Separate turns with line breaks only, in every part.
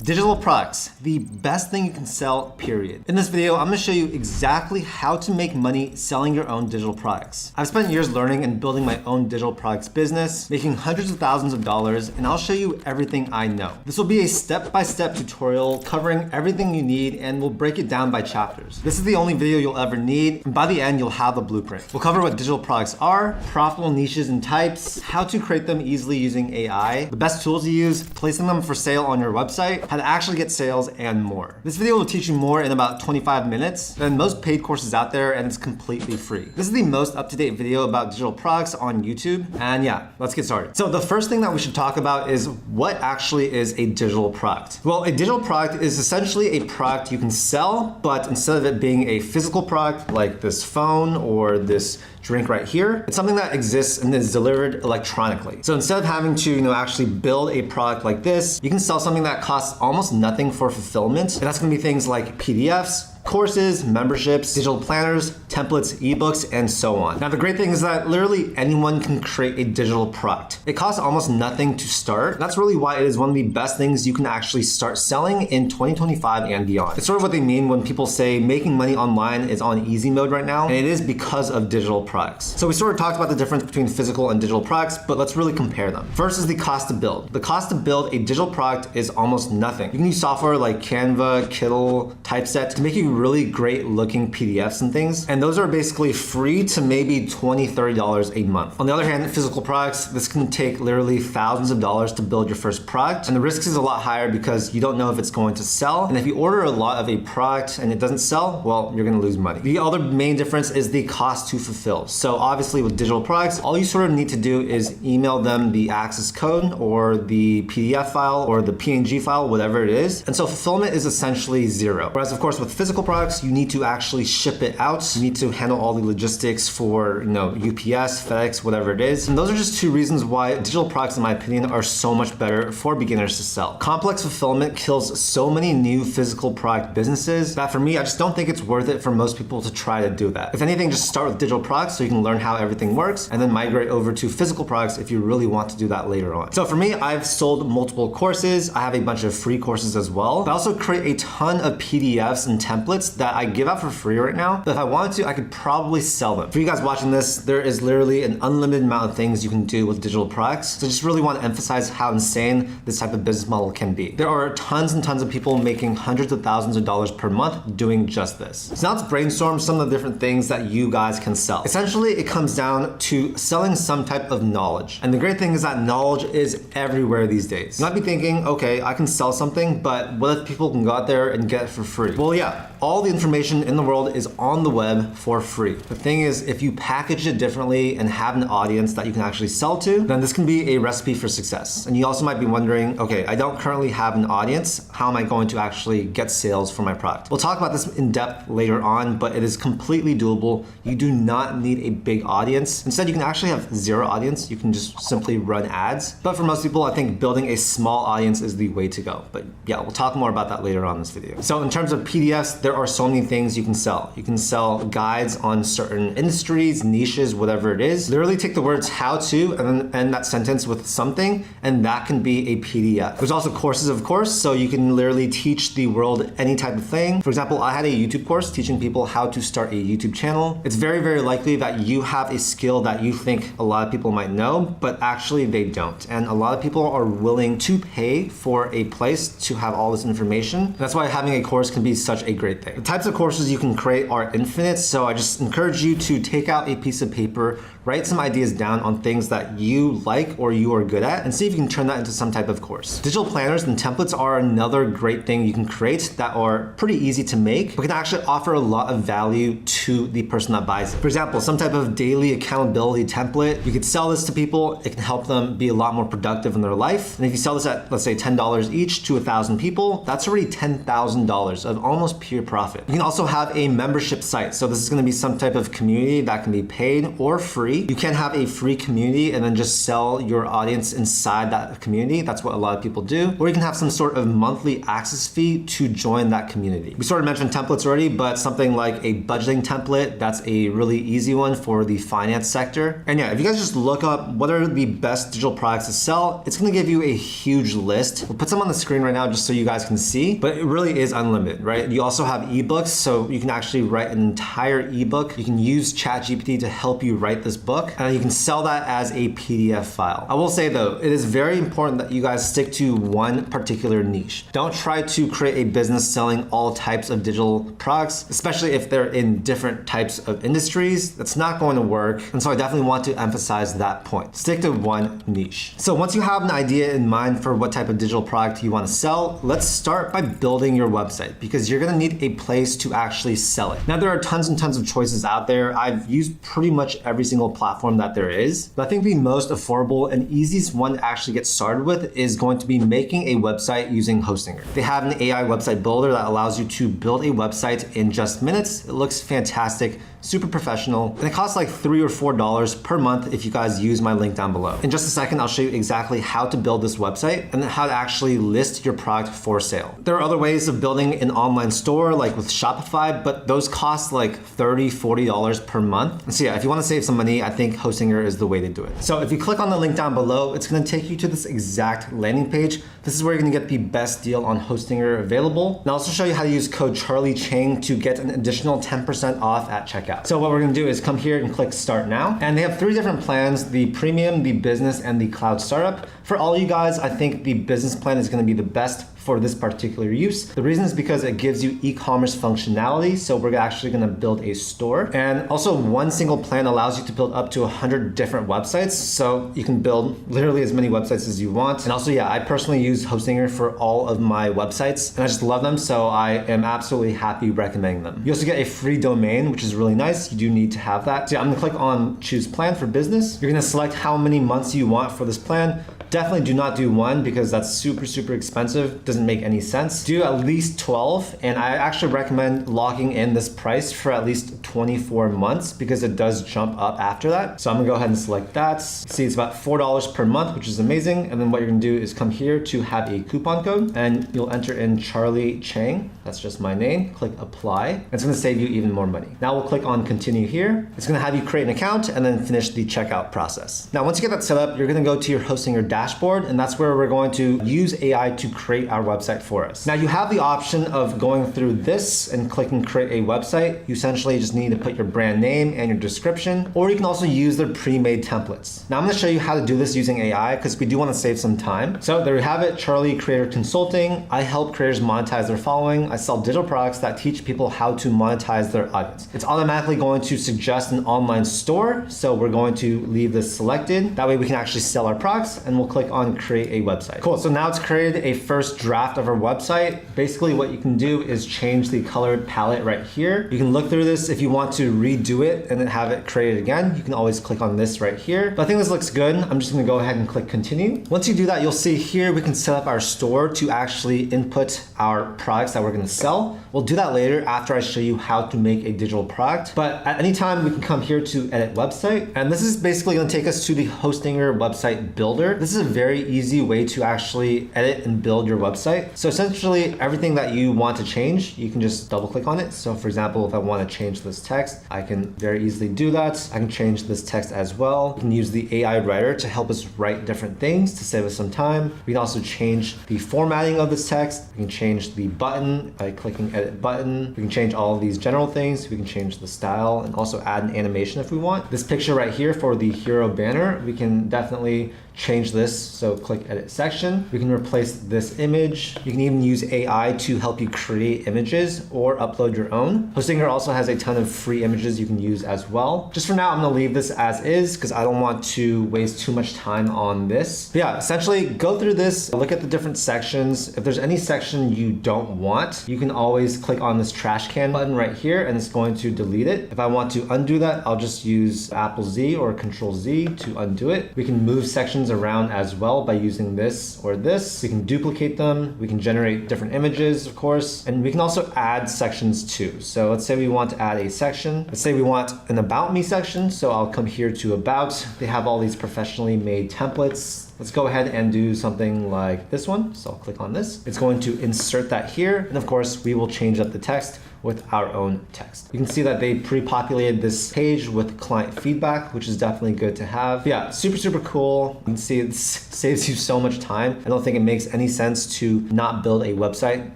Digital products, the best thing you can sell, period. In this video, I'm gonna show you exactly how to make money selling your own digital products. I've spent years learning and building my own digital products business, making hundreds of thousands of dollars, and I'll show you everything I know. This will be a step-by-step tutorial covering everything you need, and we'll break it down by chapters. This is the only video you'll ever need, and by the end, you'll have the blueprint. We'll cover what digital products are, profitable niches and types, how to create them easily using AI, the best tools to use, placing them for sale on your website, how to actually get sales, and more. This video will teach you more in about 25 minutes than most paid courses out there, and it's completely free. This is the most up-to-date video about digital products on YouTube, and yeah, let's get started. So the first thing that we should talk about is what actually is a digital product. Well, a digital product is essentially a product you can sell, but instead of it being a physical product like this phone or this drink right here, it's something that exists and is delivered electronically. So instead of having to actually build a product like this, you can sell something that costs almost nothing for fulfillment. And that's gonna be things like PDFs, courses, memberships, digital planners, templates, ebooks, and so on. Now the great thing is that literally anyone can create a digital product. It costs almost nothing to start. That's really why it is one of the best things you can actually start selling in 2025 and beyond. It's sort of what they mean when people say making money online is on easy mode right now, and it is because of digital products. So we sort of talked about the difference between physical and digital products, but let's really compare them. First is the cost to build. The cost to build a digital product is almost nothing. You can use software like Canva, Kittl, Typeset to make you really great looking PDFs and things. And those are basically free to maybe $20, $30 a month. On the other hand, physical products, this can take literally thousands of dollars to build your first product. And the risk is a lot higher because you don't know if it's going to sell. And if you order a lot of a product and it doesn't sell, well, you're gonna lose money. The other main difference is the cost to fulfill. So obviously with digital products, all you sort of need to do is email them the access code or the PDF file or the PNG file, whatever it is. And so fulfillment is essentially zero. Whereas of course with physical products, you need to actually ship it out. You need to handle all the logistics for UPS, FedEx, whatever it is. And those are just two reasons why digital products, in my opinion, are so much better for beginners to sell. Complex fulfillment kills so many new physical product businesses that for me, I just don't think it's worth it for most people to try to do that. If anything, just start with digital products so you can learn how everything works and then migrate over to physical products if you really want to do that later on. So for me, I've sold multiple courses. I have a bunch of free courses as well. I also create a ton of PDFs and templates that I give out for free right now. But if I wanted to, I could probably sell them. For you guys watching this, there is literally an unlimited amount of things you can do with digital products. So I just really want to emphasize how insane this type of business model can be. There are tons and tons of people making hundreds of thousands of dollars per month doing just this. So now let's brainstorm some of the different things that you guys can sell. Essentially, it comes down to selling some type of knowledge. And the great thing is that knowledge is everywhere these days. You might be thinking, okay, I can sell something, but what if people can go out there and get it for free? Well, yeah, all the information in the world is on the web for free. The thing is, if you package it differently and have an audience that you can actually sell to, then this can be a recipe for success. And you also might be wondering, okay, I don't currently have an audience. How am I going to actually get sales for my product? We'll talk about this in depth later on, but it is completely doable. You do not need a big audience. Instead, you can actually have zero audience. You can just simply run ads. But for most people, I think building a small audience is the way to go. But yeah, we'll talk more about that later on in this video. So in terms of PDFs, there are so many things you can sell. You can sell guides on certain industries, niches, whatever it is. Literally take the words how to and then end that sentence with something, and that can be a PDF. There's also courses, of course, so you can literally teach the world any type of thing. For example, I had a YouTube course teaching people how to start a YouTube channel. It's very, very likely that you have a skill that you think a lot of people might know, but actually they don't. And a lot of people are willing to pay for a place to have all this information. That's why having a course can be such a great thing. The types of courses you can create are infinite, so I just encourage you to take out a piece of paper, write some ideas down on things that you like or you are good at, and see if you can turn that into some type of course. Digital planners and templates are another great thing you can create that are pretty easy to make, but can actually offer a lot of value to the person that buys it. For example, some type of daily accountability template, you could sell this to people. It can help them be a lot more productive in their life. And if you sell this at, let's say, $10 each to 1,000 people, that's already $10,000 of almost pure profit. You can also have a membership site. So this is going to be some type of community that can be paid or free. You can have a free community and then just sell your audience inside that community. That's what a lot of people do. Or you can have some sort of monthly access fee to join that community. We sort of mentioned templates already, but something like a budgeting template, that's a really easy one for the finance sector. And yeah, if you guys just look up what are the best digital products to sell, it's going to give you a huge list. We'll put some on the screen right now just so you guys can see, but it really is unlimited, right? You also have ebooks, so you can actually write an entire ebook. You can use ChatGPT to help you write this book, and you can sell that as a PDF file. I will say though, it is very important that you guys stick to one particular niche. Don't try to create a business selling all types of digital products, especially if they're in different types of industries. That's not going to work. And so I definitely want to emphasize that point. Stick to one niche. So once you have an idea in mind for what type of digital product you want to sell, let's start by building your website, because you're going to need a place to actually sell it. Now there are tons and tons of choices out there. I've used pretty much every single platform that there is, but I think the most affordable and easiest one to actually get started with is going to be making a website using Hostinger. They have an AI website builder that allows you to build a website in just minutes. It looks fantastic, super professional, and it costs like $3 or $4 per month if you guys use my link down below. In just a second, I'll show you exactly how to build this website and then how to actually list your product for sale. There are other ways of building an online store like with Shopify, but those cost like $30, $40 per month. And so yeah, if you want to save some money, I think Hostinger is the way to do it. So if you click on the link down below, it's going to take you to this exact landing page. This is where you're going to get the best deal on Hostinger available. And I'll also show you how to use code CHARLIECHANG to get an additional 10% off at checkout. So what we're going to do is come here and click start now. And they have 3 different plans: the premium, the business, and the cloud startup. For all you guys, I think the business plan is going to be the best for this particular use. The reason is because it gives you e-commerce functionality. So we're actually going to build a store. And also one single plan allows you to build up to 100 different websites. So you can build literally as many websites as you want. And also, yeah, I personally use Hostinger for all of my websites and I just love them. So I am absolutely happy recommending them. You also get a free domain, which is really nice. You do need to have that. So yeah, I'm gonna click on choose plan for business. You're gonna select how many months you want for this plan. Definitely do not do 1 because that's super expensive. Doesn't make any sense. Do at least 12, and I actually recommend locking in this price for at least 24 months because it does jump up after that. So I'm gonna go ahead and select that. See, it's about $4 per month, which is amazing. And then what you're gonna do is come here to have a coupon code and you'll enter in Charlie Chang. That's just my name. Click apply. It's gonna save you even more money. Now we'll click on continue here. It's gonna have you create an account and then finish the checkout process. Now, once you get that set up, you're gonna go to your Hostinger dashboard, and that's where we're going to use AI to create our website for us. Now you have the option of going through this and clicking create a website. You essentially just need to put your brand name and your description, or you can also use their pre-made templates. Now I'm gonna show you how to do this using AI because we do wanna save some time. So there we have it, Charlie Creator Consulting. I help creators monetize their following. I sell digital products that teach people how to monetize their audience. It's automatically going to suggest an online store. So we're going to leave this selected. That way we can actually sell our products, and we'll click on create a website. Cool, so now it's created a first draft of our website. Basically what you can do is change the color palette right here. You can look through this. If you want to redo it and then have it created again, you can always click on this right here. But I think this looks good. I'm just gonna go ahead and click continue. Once you do that, you'll see here we can set up our store to actually input our products that we're gonna sell. We'll do that later after I show you how to make a digital product. But at any time we can come here to edit website. And this is basically gonna take us to the Hostinger website builder. This is a very easy way to actually edit and build your website. So essentially everything that you want to change, you can just double click on it. So for example, if I want to change this text, I can very easily do that. I can change this text as well. We can use the AI writer to help us write different things to save us some time. We can also change the formatting of this text. We can change the button by clicking edit button. We can change all of these general things. We can change the style and also add an animation if we want. This picture right here for the hero banner, we can definitely change this. So click edit section. We can replace this image. You can even use AI to help you create images or upload your own. Hostinger also has a ton of free images you can use as well. Just for now, I'm gonna leave this as is because I don't want to waste too much time on this. But yeah, essentially go through this, look at the different sections. If there's any section you don't want, you can always click on this trash can button right here and it's going to delete it. If I want to undo that, I'll just use Apple Z or Control Z to undo it. We can move sections sections around as well by using this or this. We can duplicate them. We can generate different images, of course, and we can also add sections too. So let's say we want to add a section. Let's say we want an About Me section. So I'll come here to About. They have all these professionally made templates. Let's go ahead and do something like this one. So I'll click on this. It's going to insert that here. And of course, we will change up the text with our own text. You can see that they pre-populated this page with client feedback, which is definitely good to have. Yeah, super, super cool. You can see it saves you so much time. I don't think it makes any sense to not build a website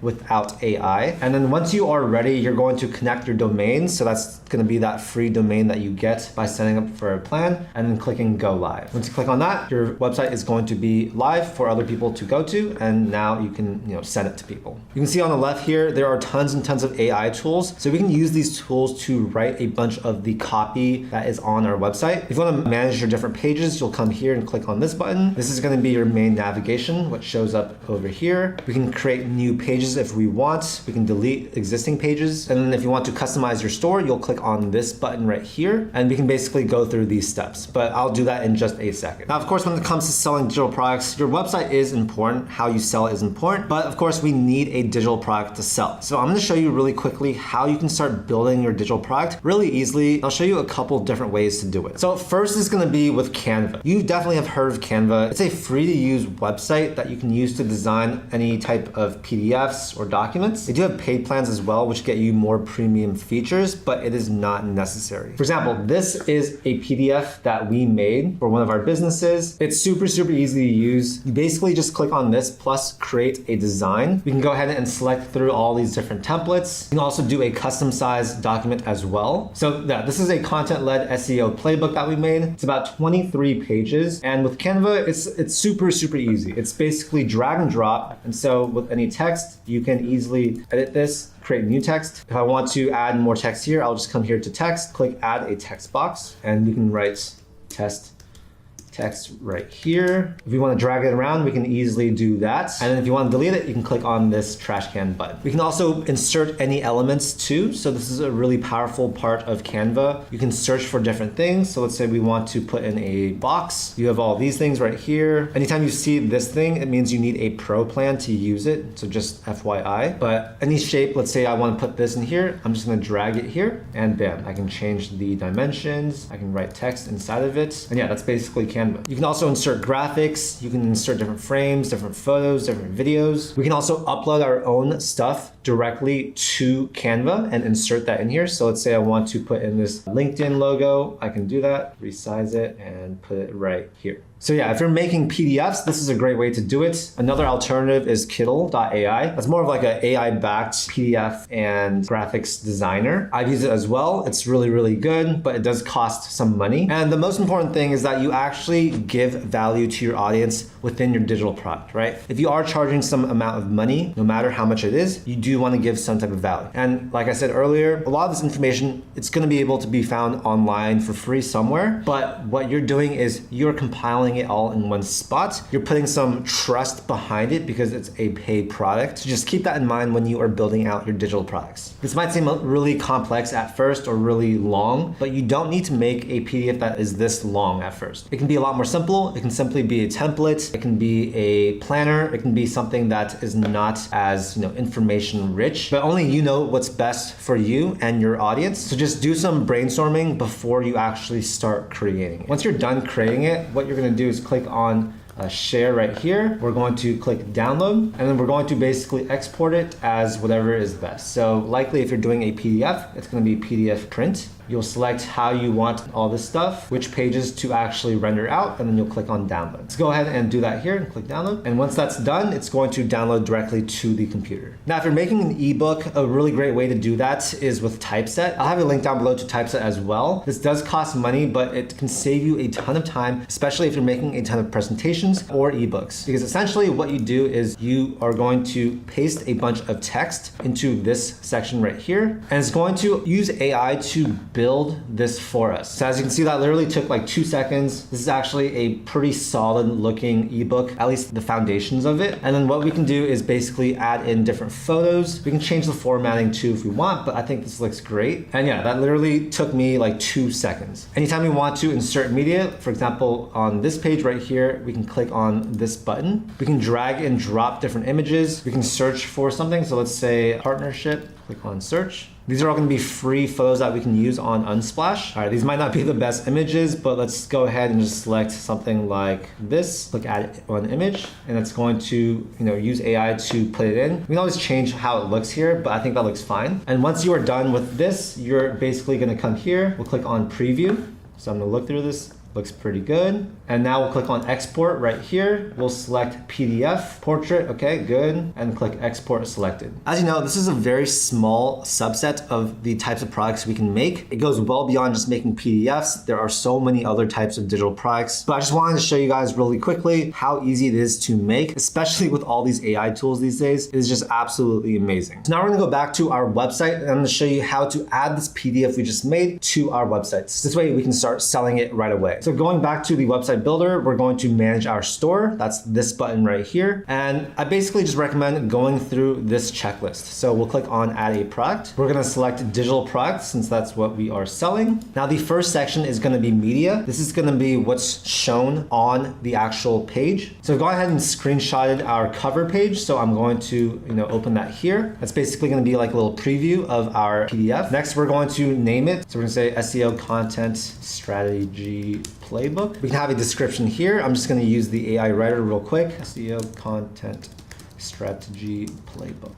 without AI. And then once you are ready, you're going to connect your domain. So that's gonna be that free domain that you get by signing up for a plan and then clicking go live. Once you click on that, your website is going to be live for other people to go to. And now you can send it to people. You can see on the left here, there are tons and tons of AI tools. So we can use these tools to write a bunch of the copy that is on our website. If you want to manage your different pages, you'll come here and click on this button. This is going to be your main navigation, what shows up over here. We can create new pages if we want. We can delete existing pages. And then if you want to customize your store, you'll click on this button right here. And we can basically go through these steps, but I'll do that in just a second. Now, of course, when it comes to selling digital products, your website is important. How you sell is important. But of course, we need a digital product to sell. So I'm going to show you really quickly how you can start building your digital product really easily. I'll show you a couple different ways to do it. So first is going to be with Canva. You definitely have heard of Canva. It's a free to use website that you can use to design any type of PDFs or documents. They do have paid plans as well, which get you more premium features, but it is not necessary. For example, this is a PDF that we made for one of our businesses. It's super, super easy to use. You basically just click on this plus create a design. We can go ahead and select through all these different templates. You can also do a custom size document as well. So yeah, this is a content-led SEO playbook that we made. It's about 23 pages. And with Canva, it's super, super easy. It's basically drag and drop. And so with any text, you can easily edit this, create new text. If I want to add more text here, I'll just come here to text, click add a text box, and we can write text right here. If you want to drag it around, we can easily do that. And then if you want to delete it, you can click on this trash can button. We can also insert any elements too. So this is a really powerful part of Canva. You can search for different things. So let's say we want to put in a box. You have all these things right here. Anytime you see this thing, it means you need a pro plan to use it. So just FYI. But any shape, let's say I want to put this in here, I'm just going to drag it here and bam, I can change the dimensions. I can write text inside of it. And yeah, that's basically Canva. You can also insert graphics. You can insert different frames, different photos, different videos. We can also upload our own stuff directly to Canva and insert that in here. So let's say I want to put in this LinkedIn logo. I can do that, resize it and put it right here. So yeah, if you're making PDFs, this is a great way to do it. Another alternative is Kittl.ai. That's more of like an AI-backed PDF and graphics designer. I've used it as well. It's really, really good, but it does cost some money. And the most important thing is that you actually give value to your audience within your digital product, right? If you are charging some amount of money, no matter how much it is, you do want to give some type of value. And like I said earlier, a lot of this information, it's going to be able to be found online for free somewhere. But what you're doing is you're compiling it all in one spot. You're putting some trust behind it because it's a paid product. So just keep that in mind when you are building out your digital products. This might seem really complex at first or really long, but you don't need to make a PDF that is this long at first. It can be a lot more simple. It can simply be a template. It can be a planner. It can be something that is not as information rich, but only you know what's best for you and your audience. So just do some brainstorming before you actually start creating it. Once you're done creating it, what you're going to do is click on share right here. We're going to click download, and then we're going to basically export it as whatever is best. So likely if you're doing a PDF, it's going to be PDF print. You'll select how you want all this stuff, which pages to actually render out, and then you'll click on download. Let's go ahead and do that here and click download. And once that's done, it's going to download directly to the computer. Now, if you're making an ebook, a really great way to do that is with Typeset. I'll have a link down below to Typeset as well. This does cost money, but it can save you a ton of time, especially if you're making a ton of presentations or ebooks. Because essentially what you do is you are going to paste a bunch of text into this section right here, and it's going to use AI to build this for us. So as you can see, that literally took like 2 seconds. This is actually a pretty solid looking ebook, at least the foundations of it. And then what we can do is basically add in different photos. We can change the formatting too if we want, but I think this looks great. And yeah, that literally took me like 2 seconds. Anytime we want to insert media, for example, on this page right here, we can click on this button. We can drag and drop different images. We can search for something. So let's say partnership, click on search. These are all going to be free photos that we can use on Unsplash. All right, these might not be the best images, but let's go ahead and just select something like this. Click add one image, and it's going to use AI to put it in. We can always change how it looks here, but I think that looks fine. And once you are done with this, you're basically going to come here. We'll click on preview. So I'm going to look through this. Looks pretty good. And now we'll click on export right here. We'll select PDF, portrait, okay, good, and click export selected. As you know, this is a very small subset of the types of products we can make. It goes well beyond just making PDFs. There are so many other types of digital products, but I just wanted to show you guys really quickly how easy it is to make, especially with all these AI tools these days. It is just absolutely amazing. So now we're gonna go back to our website and I'm gonna show you how to add this PDF we just made to our websites. This way we can start selling it right away. So going back to the website builder, we're going to manage our store. That's this button right here. And I basically just recommend going through this checklist. So we'll click on add a product. We're gonna select digital products since that's what we are selling. Now the first section is gonna be media. This is gonna be what's shown on the actual page. So go ahead and screenshotted our cover page. So I'm going to open that here. That's basically gonna be like a little preview of our PDF. Next, we're going to name it. So we're gonna say SEO content strategy playbook. We can have a description here. I'm just going to use the AI writer real quick. SEO content strategy playbook.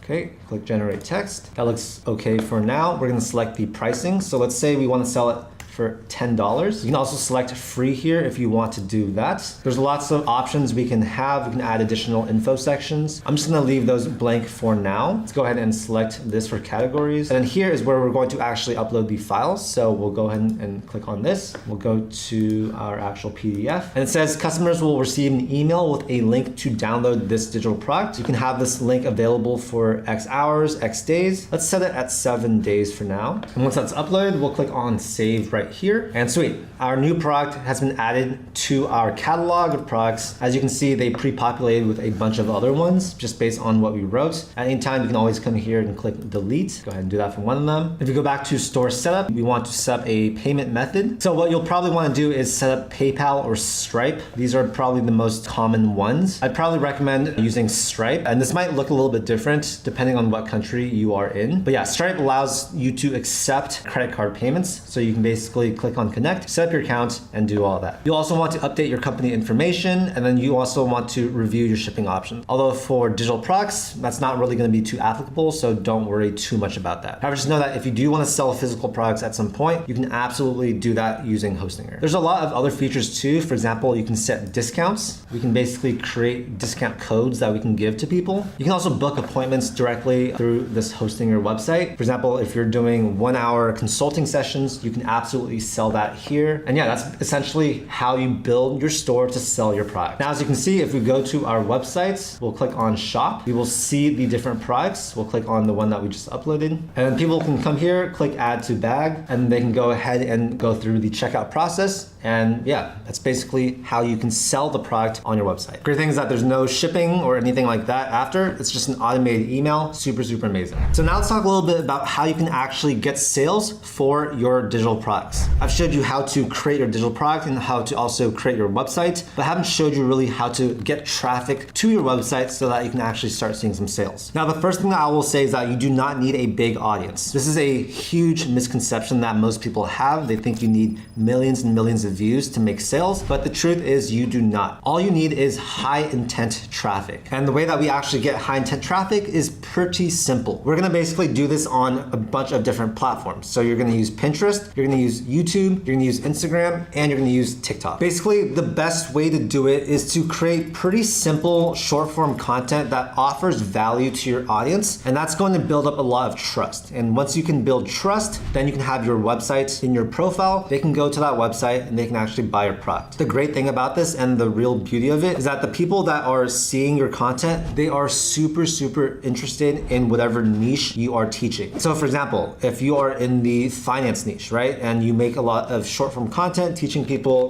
Okay, click generate text. That looks okay for now. We're going to select the pricing. So let's say we want to sell it for $10. You can also select free here if you want to do that. There's lots of options we can have. We can add additional info sections. I'm just gonna leave those blank for now. Let's go ahead and select this for categories. And then here is where we're going to actually upload the files. So we'll go ahead and click on this. We'll go to our actual PDF. And it says customers will receive an email with a link to download this digital product. You can have this link available for X hours, X days. Let's set it at 7 days for now. And once that's uploaded, we'll click on save right here. And sweet, our new product has been added to our catalog of products. As you can see, they pre-populated with a bunch of other ones just based on what we wrote. At any time, you can always come here and click delete. Go ahead and do that for one of them. If you go back to store setup, we want to set up a payment method. So what you'll probably want to do is set up PayPal or Stripe. These are probably the most common ones. I'd probably recommend using Stripe, and this might look a little bit different depending on what country you are in. But yeah, Stripe allows you to accept credit card payments. So you can basically click on connect, set up your account, and do all that. You also want to update your company information, and then you also want to review your shipping options. Although for digital products, that's not really going to be too applicable, so don't worry too much about that. However, just know that if you do want to sell physical products at some point, you can absolutely do that using Hostinger. There's a lot of other features too. For example, you can set discounts. We can basically create discount codes that we can give to people. You can also book appointments directly through this Hostinger website. For example, if you're doing 1-hour consulting sessions, you can absolutely sell that here. And yeah, that's essentially how you build your store to sell your product. Now, as you can see, if we go to our websites, we'll click on shop. We will see the different products. We'll click on the one that we just uploaded. And then people can come here, click add to bag, and they can go ahead and go through the checkout process. And yeah, that's basically how you can sell the product on your website. Great thing is that there's no shipping or anything like that after. It's just an automated email. Super, super amazing. So now let's talk a little bit about how you can actually get sales for your digital products. I've showed you how to create your digital product and how to also create your website, but I haven't showed you really how to get traffic to your website so that you can actually start seeing some sales. Now, the first thing that I will say is that you do not need a big audience. This is a huge misconception that most people have. They think you need millions and millions of views to make sales, but the truth is you do not. All you need is high intent traffic. And the way that we actually get high intent traffic is pretty simple. We're gonna basically do this on a bunch of different platforms. So you're gonna use Pinterest, you're gonna use use YouTube, you're gonna use Instagram, and you're gonna use TikTok. Basically, the best way to do it is to create pretty simple short form content that offers value to your audience, and that's going to build up a lot of trust. And once you can build trust, then you can have your website in your profile. They can go to that website and they can actually buy your product. The great thing about this and the real beauty of it is that the people that are seeing your content, they are super interested in whatever niche you are teaching. So for example, if you are in the finance niche, right, and you make a lot of short form content teaching people,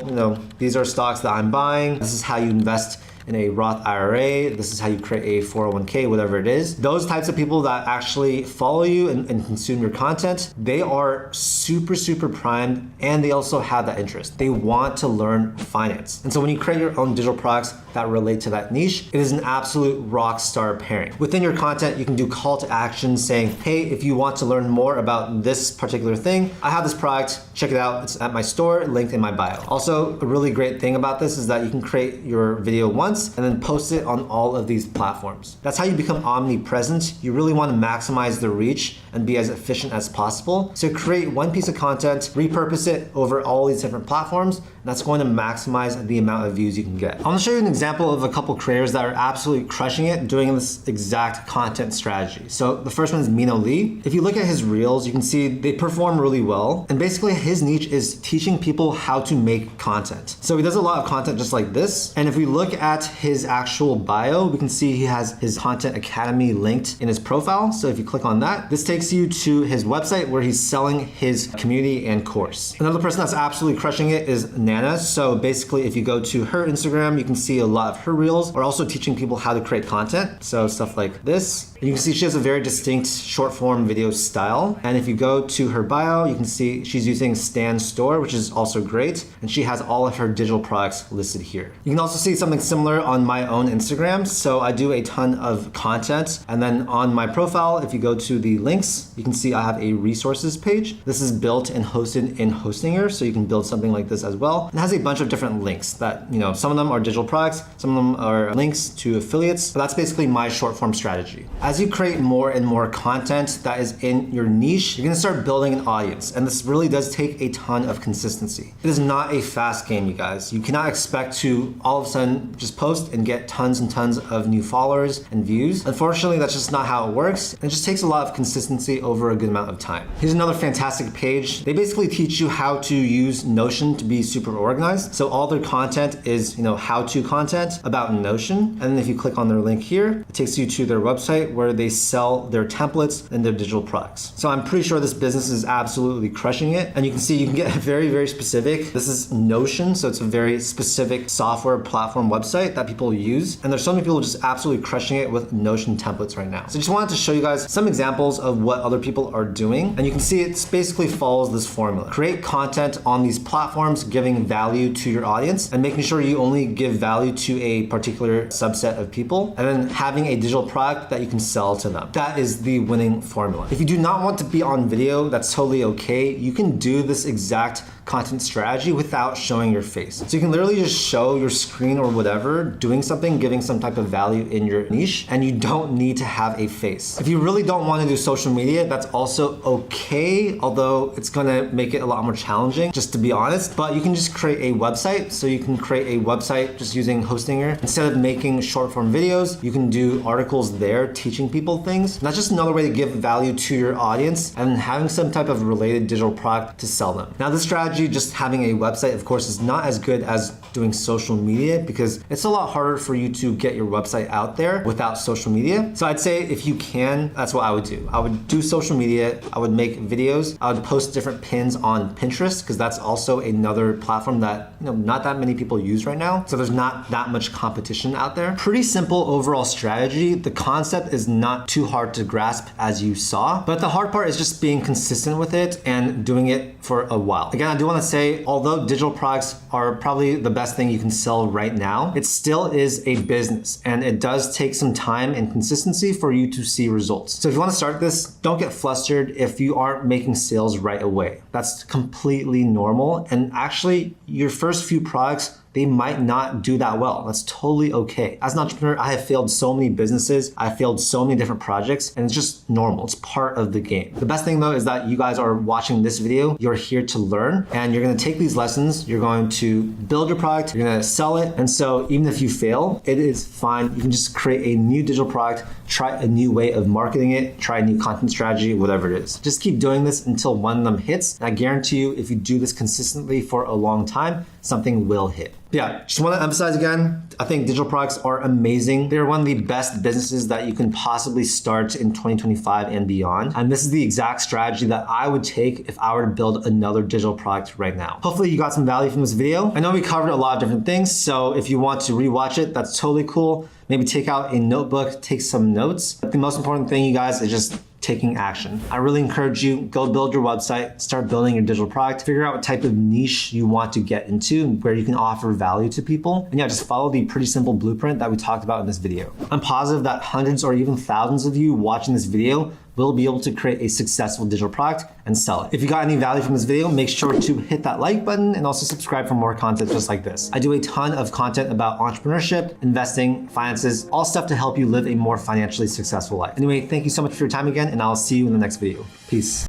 these are stocks that I'm buying, this is how you invest in a Roth IRA, this is how you create a 401k, whatever it is. Those types of people that actually follow you and consume your content, they are super primed, and they also have that interest. They want to learn finance. And so when you create your own digital products that relate to that niche, it is an absolute rock star pairing. Within your content, you can do call to action saying, hey, if you want to learn more about this particular thing, I have this product, check it out, it's at my store, linked in my bio. Also, a really great thing about this is that you can create your video once and then post it on all of these platforms. That's how you become omnipresent. You really want to maximize the reach and be as efficient as possible. So create one piece of content, repurpose it over all these different platforms, and that's going to maximize the amount of views you can get. I'm gonna show you an example of a couple creators that are absolutely crushing it doing this exact content strategy. So the first one is Mino Lee. If you look at his reels, you can see they perform really well. And basically his niche is teaching people how to make content. So he does a lot of content just like this. And if we look at his actual bio, we can see he has his Content Academy linked in his profile. So if you click on that, this takes you to his website where he's selling his community and course. Another person that's absolutely crushing it is Nana. So basically if you go to her Instagram, you can see a lot of her reels are also teaching people how to create content. So stuff like this. And you can see she has a very distinct short form video style. And if you go to her bio, you can see she's using Stan Store, which is also great. And she has all of her digital products listed here. You can also see something similar on my own Instagram. So I do a ton of content. And then on my profile, if you go to the links, you can see I have a resources page. This is built and hosted in Hostinger. So you can build something like this as well. It has a bunch of different links that, some of them are digital products, some of them are links to affiliates. But that's basically my short form strategy. As you create more and more content that is in your niche, you're gonna start building an audience. And this really does take a ton of consistency. It is not a fast game, you guys. You cannot expect to all of a sudden just post and get tons and tons of new followers and views. Unfortunately, that's just not how it works. It just takes a lot of consistency over a good amount of time. Here's another fantastic page. They basically teach you how to use Notion to be super organized. So all their content is, how-to content about Notion. And then if you click on their link here, it takes you to their website where they sell their templates and their digital products. So I'm pretty sure this business is absolutely crushing it. And you can see you can get very specific. This is Notion, so it's a very specific software platform website that people use. And there's so many people just absolutely crushing it with Notion templates right now. So I just wanted to show you guys some examples of what other people are doing. And you can see it basically follows this formula. Create content on these platforms, giving value to your audience and making sure you only give value to a particular subset of people, and then having a digital product that you can sell to them. That is the winning formula. If you do not want to be on video, that's totally okay. You can do this exact content strategy without showing your face. So you can literally just show your screen or whatever, doing something, giving some type of value in your niche, and you don't need to have a face. If you really don't want to do social media, that's also okay, although it's gonna make it a lot more challenging, just to be honest. But you can just create a website. So you can create a website just using Hostinger. Instead of making short form videos, you can do articles there teaching people things. And that's just another way to give value to your audience and having some type of related digital product to sell them. Now this strategy, just having a website, of course, is not as good as doing social media because it's a lot harder for you to get your website out there without social media. So I'd say if you can, that's what I would do. I would do social media, I would make videos, I would post different pins on Pinterest because that's also another platform that not that many people use right now. So there's not that much competition out there. Pretty simple overall strategy. The concept is not too hard to grasp as you saw, but the hard part is just being consistent with it and doing it for a while. Again, I do want to say, although digital products are probably the best thing you can sell right now, it still is a business and it does take some time and consistency for you to see results. So if you want to start this, don't get flustered if you aren't making sales right away. That's completely normal. And actually, your first few products they might not do that well. That's totally okay. As an entrepreneur, I have failed so many businesses. I failed so many different projects, and it's just normal. It's part of the game. The best thing though is that you guys are watching this video. You're here to learn, and you're gonna take these lessons. You're going to build your product. You're gonna sell it. And so even if you fail, it is fine. You can just create a new digital product, try a new way of marketing it, try a new content strategy, whatever it is. Just keep doing this until one of them hits. And I guarantee you, if you do this consistently for a long time, something will hit. Yeah, just want to emphasize again, I think digital products are amazing. They're one of the best businesses that you can possibly start in 2025 and beyond. And this is the exact strategy that I would take if I were to build another digital product right now. Hopefully you got some value from this video. I know we covered a lot of different things, so if you want to rewatch it, that's totally cool. Maybe take out a notebook, take some notes. But the most important thing, you guys, is just taking action. I really encourage you, go build your website, start building your digital product, figure out what type of niche you want to get into, where you can offer value to people. And yeah, just follow the pretty simple blueprint that we talked about in this video. I'm positive that hundreds or even thousands of you watching this video will be able to create a successful digital product and sell it. If you got any value from this video, make sure to hit that like button and also subscribe for more content just like this. I do a ton of content about entrepreneurship, investing, finances, all stuff to help you live a more financially successful life. Anyway, thank you so much for your time again, and I'll see you in the next video. Peace.